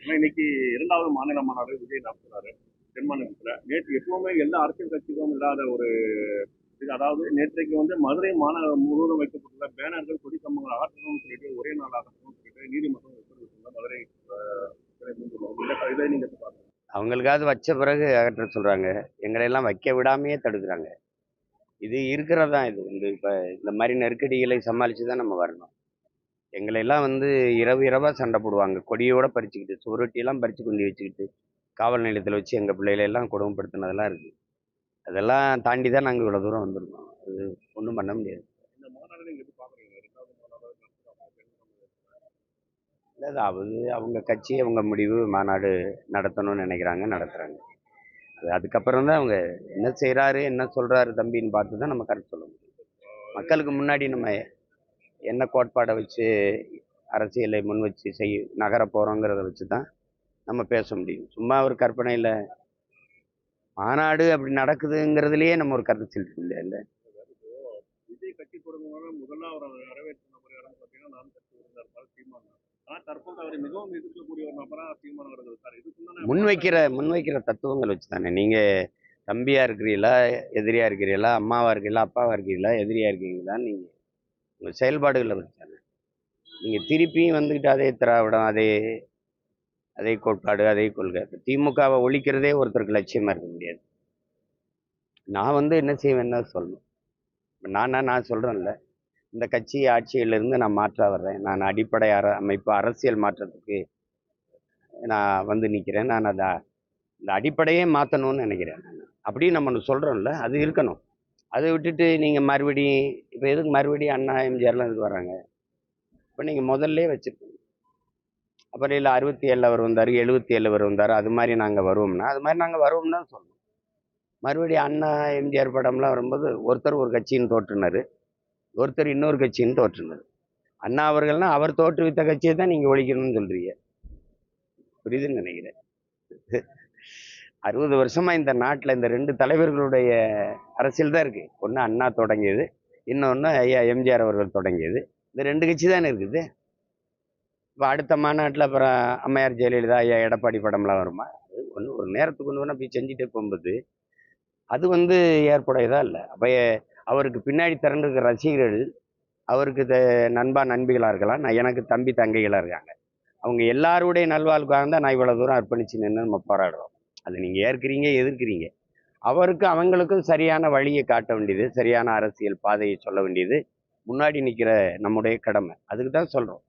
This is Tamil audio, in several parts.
ஏன்னா இன்னைக்கு இரண்டாவது மாநில மாநாடு விஜய் நடத்துறாரு தென் மாநிலத்துல. நேற்று எப்பவுமே எல்லா அரசியல் கட்சிகளும் இல்லாத ஒரு இது, அதாவது நேற்றைக்கு மதுரை மாநகரம் முழுவதும் வைக்கப்பட்டுள்ள பேனர்கள் கொடி கம்பங்கள் அகற்றணும்னு சொல்லிட்டு ஒரே நாள் அகற்றணும்னு சொல்லிட்டு நீதிமன்றம் உத்தரவிட்டுள்ள மதுரை இதை நீங்க பாருங்க. அவங்களுக்காவது வச்ச பிறகு அகற்ற சொல்றாங்க, எங்களை எல்லாம் வைக்க விடாமையே தடுக்கிறாங்க. இது இருக்கிறதா, இது இப்போ இந்த மாதிரி நெருக்கடிகளை சமாளித்து தான் நம்ம வரணும். எங்களை எல்லாம் இரவு இரவாக சண்டை போடுவாங்க, கொடியோட பறிச்சுக்கிட்டு சுவரொட்டியெல்லாம் பறித்து கொண்டு வச்சுக்கிட்டு காவல் நிலையத்தில் வச்சு எங்கள் பிள்ளைகளை எல்லாம் கொடுமைப்படுத்தினதெல்லாம் இருக்குது. அதெல்லாம் தாண்டி தான் நாங்கள் இவ்வளோ தூரம் வந்திருக்கோம். அது ஒன்றும் பண்ண முடியாது. இந்த மாநாடு நீங்க எப்படி பாக்குறீங்க? இரண்டாவது மாநாடு இல்லை, அது அவங்க கட்சி அவங்க முடிவு, மாநாடு நடத்தணும்னு நினைக்கிறாங்க, நடத்துகிறாங்க. அது அதுக்கப்புறம் தான் அவங்க என்ன செய்கிறாரு என்ன சொல்கிறாரு தம்பின்னு பார்த்து தான் நம்ம கருத்து சொல்ல முடியும். மக்களுக்கு முன்னாடி நம்ம என்ன கோட்பாடை வச்சு அரசியலை முன் வச்சு நகர போகிறோங்கிறத வச்சு தான் நம்ம பேச முடியும். சும்மா ஒரு கற்பனையில் மாநாடு அப்படி நடக்குதுங்கிறதுலையே நம்ம ஒரு கருத்து செலுத்த முடியாது. விஜய் கட்சி தொடங்குவாங்க முதல்ல அவரை வரவேற்ற நபர் யாரும் பார்த்தீங்கன்னா நான் கட்சி இருந்தார் சீமான். ஆனால் தற்போது அவரை மிகவும் எதிர்க்கக்கூடிய ஒரு நபரா சீமான் அவர்கள் இருக்கார். இதுக்கு முன்வைக்கிற தத்துவங்கள் வச்சு தானே. நீங்கள் தம்பியா இருக்கிறீங்களா, எதிரியா இருக்கிறீங்களா, அம்மாவா இருக்கீங்களா, அப்பாவா இருக்கீங்களா, எதிரியா இருக்கீங்களான்னு நீங்கள் உங்கள் செயல்பாடுகளை வச்சு தானே. நீங்கள் திருப்பியும் வந்துக்கிட்டு அதே திராவிடம், அதே கோட்பாடு, அதே கொள்கை. திமுகவை ஒழிக்கிறதே ஒருத்தருக்கு லட்சியமாக இருக்க முடியாது. நான் என்ன செய்வேன்னு சொல்லணும். நான் சொல்கிறேன்ல, இந்த கட்சி ஆட்சியிலிருந்து நான் மாற்ற வர்றேன், நான் அடிப்படை அமைப்பு அரசியல் மாற்றத்துக்கு நான் நிற்கிறேன், நான் இந்த அடிப்படையே மாற்றணும்னு நினைக்கிறேன். அப்படி நம்ம சொல்கிறோம்ல, அது இருக்கணும். அதை விட்டுட்டு நீங்கள் மறுபடியும் இப்போ எதுக்கு மறுபடியும் அண்ணா எம்ஜிஆர்லாம் இதுக்கு வராங்க? இப்போ நீங்கள் முதல்ல வச்சுருக்கணும். அப்புறம் இல்லை 67 அவர் வந்தார், 77 அவர் வந்தார், அது மாதிரி நாங்கள் வருவோம்னா அது மாதிரி நாங்கள் வருவோம்னு தான் சொல்லணும். மறுபடியும் அண்ணா எம்ஜிஆர் படம்லாம் வரும்போது ஒருத்தர் ஒரு கட்சின்னு தோற்றுனார், ஒருத்தர் இன்னொரு கட்சின்னு தோற்றுனார். அண்ணா அவர்கள்னா அவர் தோற்றுவித்த கட்சியை தான் நீங்கள் ஒழிக்கணும்னு சொல்கிறீங்க. புரியுதுன்னு நினைக்கிறேன். 60 வருஷமா இந்த நாட்டில் இந்த 2 தலைவர்களுடைய அரசியல் தான் இருக்குது. ஒன்று அண்ணா தொடங்கியது, இன்னொன்று ஐயா எம்ஜிஆர் அவர்கள் தொடங்கியது. இந்த 2 கட்சி தானே இருக்குது. இப்போ அடுத்த மாநாட்டில் அப்புறம் அம்மையார் ஜெயலலிதா, ஐயா எடப்பாடி படம்லாம் வருமா? அது ஒரு நேரத்துக்கு ஒன்று அப்படி செஞ்சுட்டே போகும்போது அது ஏற்புடையதா இல்லை. அப்போ அவருக்கு பின்னாடி திரண்டிருக்கிற ரசிகர்கள் அவருக்கு நண்பா நண்பிகளாக இருக்கலாம், நான் எனக்கு தம்பி தங்கைகளாக இருக்காங்க. அவங்க எல்லாருடைய நல்வாழ்வுக்காக தான் நான் இவ்வளோ தூரம் அர்ப்பணிச்சு நின்று நம்ம போராடுறோம். அது நீங்கள் ஏற்கிறீங்க எதிர்க்கிறீங்க, அவங்களுக்கும் சரியான வழியை காட்ட வேண்டியது, சரியான அரசியல் பாதையை சொல்ல வேண்டியது முன்னாடி நிற்கிற நம்முடைய கடமை. அதுக்கு தான் சொல்கிறோம்,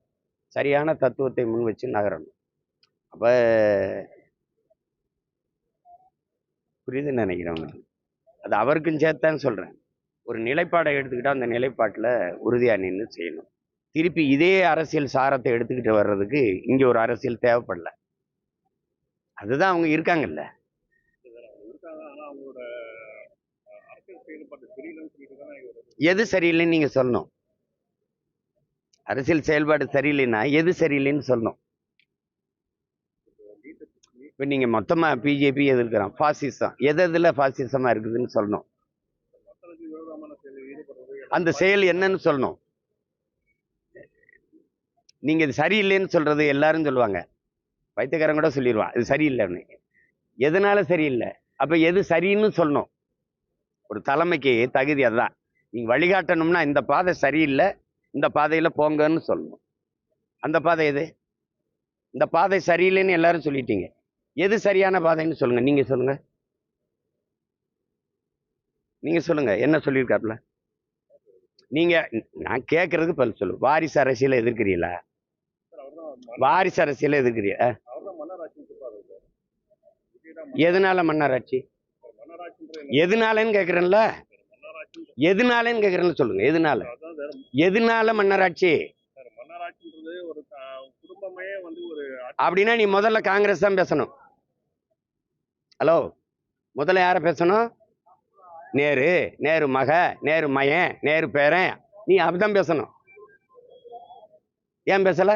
சரியான தத்துவத்தை முன் வச்சு நகரணும். அப்போ புரியுதுன்னு நினைக்கிறவங்களுக்கு அது அவருக்கும் சேர்த்தான்னு சொல்கிறேன். ஒரு நிலைப்பாடை எடுத்துக்கிட்டால் அந்த நிலைப்பாட்டில் உறுதியாக நின்று செய்யணும். திருப்பி இதே அரசியல் சாரத்தை எடுத்துக்கிட்டு வர்றதுக்கு இங்கே ஒரு அரசியல் தேவைப்படல. அதுதான் அவங்க இருக்காங்கல்ல. எது சரியில்லைன்னு நீங்கள் சொல்லணும். அரசியல் செயல்பாடு சரியில்லைன்னா எது சரியில்லைன்னு சொல்லணும். இப்போ நீங்கள் மொத்தமாக பிஜேபி எதிர்க்கிறான், ஃபாசிசம் எதில் ஃபாசிசமாக இருக்குதுன்னு சொல்லணும். அந்த செயல் என்னன்னு சொல்லணும். நீங்கள் இது சரியில்லைன்னு சொல்கிறது எல்லாரும் சொல்லுவாங்க, வைத்தியக்காரன் கூட சொல்லிடுவான் இது சரியில்லைன்னு. எதனால சரியில்லை? அப்போ எது சரின்னு சொல்லணும். ஒரு தலைமைக்கு தகுதி அதுதான். நீங்கள் வழிகாட்டணும்னா இந்த பாதை சரியில்லை, இந்த பாதையில் போங்கன்னு சொல்லணும். அந்த பாதை எது? இந்த பாதை சரியில்லைன்னு எல்லாரும் சொல்லிட்டீங்க, எது சரியான பாதைன்னு சொல்லுங்க. நீங்கள் சொல்லுங்க, நீங்கள் சொல்லுங்க, என்ன சொல்லியிருக்காப்புல? நீங்கள் நான் கேட்கறதுக்கு பதில் சொல்லு. வாரிசு அரசியலை எதிர்க்கிறீங்களா? வாரிசு அரசியலை எதிர்க்கிறீங்களா? எதனால மன்னராட்சி? எதனாலன்னு கேட்குறேன்ல, எதனாலன்னு கேட்குறேன்னு சொல்லுங்க. எதனால மன்னராட்சி? அப்படின்னா நீ முதல்ல காங்கிரஸ் தான் பேசணும். ஹலோ, முதல்ல யார பேசணும்? நேரு மக, நேரு மயன், நேரு பேரன், நீ அப்படிதான் பேசணும். ஏன் பேசல?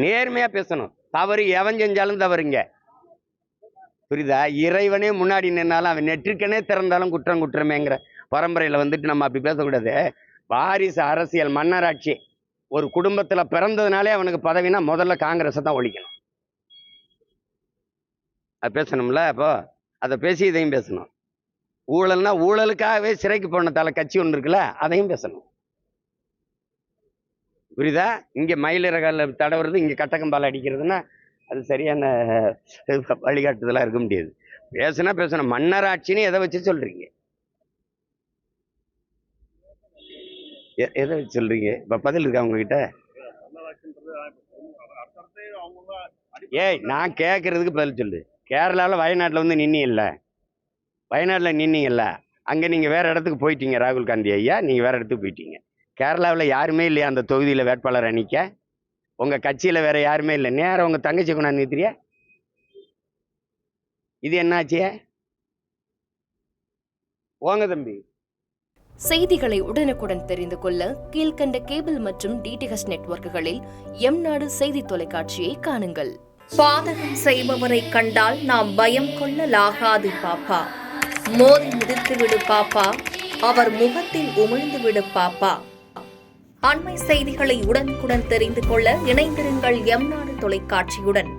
நேர்மையா பேசணும். தவறு எவன் செஞ்சாலும் தவறுங்க, புரியுதா? இறைவனே முன்னாடி நின்னாலும் அவன் நெற்றிக்கனே திறந்தாலும் குற்றமேங்கிற பரம்பரையில நம்ம அப்படி பேசக்கூடாது. வாரிசு அரசியல் மன்னராட்சி. ஒரு குடும்பத்துல பிறந்ததுனாலே அவனுக்கு பதவினா முதல்ல காங்கிரஸை தான் ஒழிக்கணும். அது பேசணும்ல. அப்போ அதை பேசி இதையும் பேசணும். ஊழல்னா ஊழலுக்காகவே சிறைக்கு போனதால கட்சி ஒன்று இருக்குல்ல, அதையும் பேசணும். புரியுதா? இங்க மயிலிறகால தடவுறது, இங்க கட்டக்கம்பால் அடிக்கிறதுன்னா அது சரியான வழிகாட்டுதலா இருக்க முடியாது. பேசணும். மன்னராட்சின்னு எதை வச்சு சொல்றீங்க? எதை வச்சு சொல்றீங்க? இப்ப பதில் இருக்கா உங்ககிட்ட? ஏய், நான் கேட்கறதுக்கு பதில் சொல்லு. கேரளாவில் வயநாட்டில் வந்து நின்னீங்கல்ல, வயநாட்டில் நின்னீங்கல்ல, அங்கே நீங்கள் வேற இடத்துக்கு போயிட்டீங்க. ராகுல் காந்தி ஐயா, நீங்கள் வேற இடத்துக்கு போயிட்டீங்க. கேரளாவில் யாருமே இல்லையா அந்த தொகுதியில் வேட்பாளர் அணிக்க? உங்கள் கட்சியில் வேற யாருமே இல்லை. நேரம் உங்கள் தங்கச்சி கொண்டாந்து நிறுத்திய. இது என்னாச்சு? போங்க தம்பி. செய்திகளை உடனுக்குடன் தெரிந்து கொள்ள கீழ்கண்ட கேபிள் மற்றும் டிடிஹெச் நெட்வொர்க்குகளில் எம்நாடு செய்தி தொலைக்காட்சியை காணுங்கள். பாதகம் செய்பவரை கண்டால் நாம் பயம் கொள்ளலாகாது பாப்பா. மோதி மிதித்துவிடு பாப்பா, அவர் முகத்தில் உமிழ்ந்துவிடு பாப்பா. அண்மை செய்திகளை உடனுக்குடன் தெரிந்து கொள்ள இணைந்திருங்கள் எம்நாடு தொலைக்காட்சியுடன்.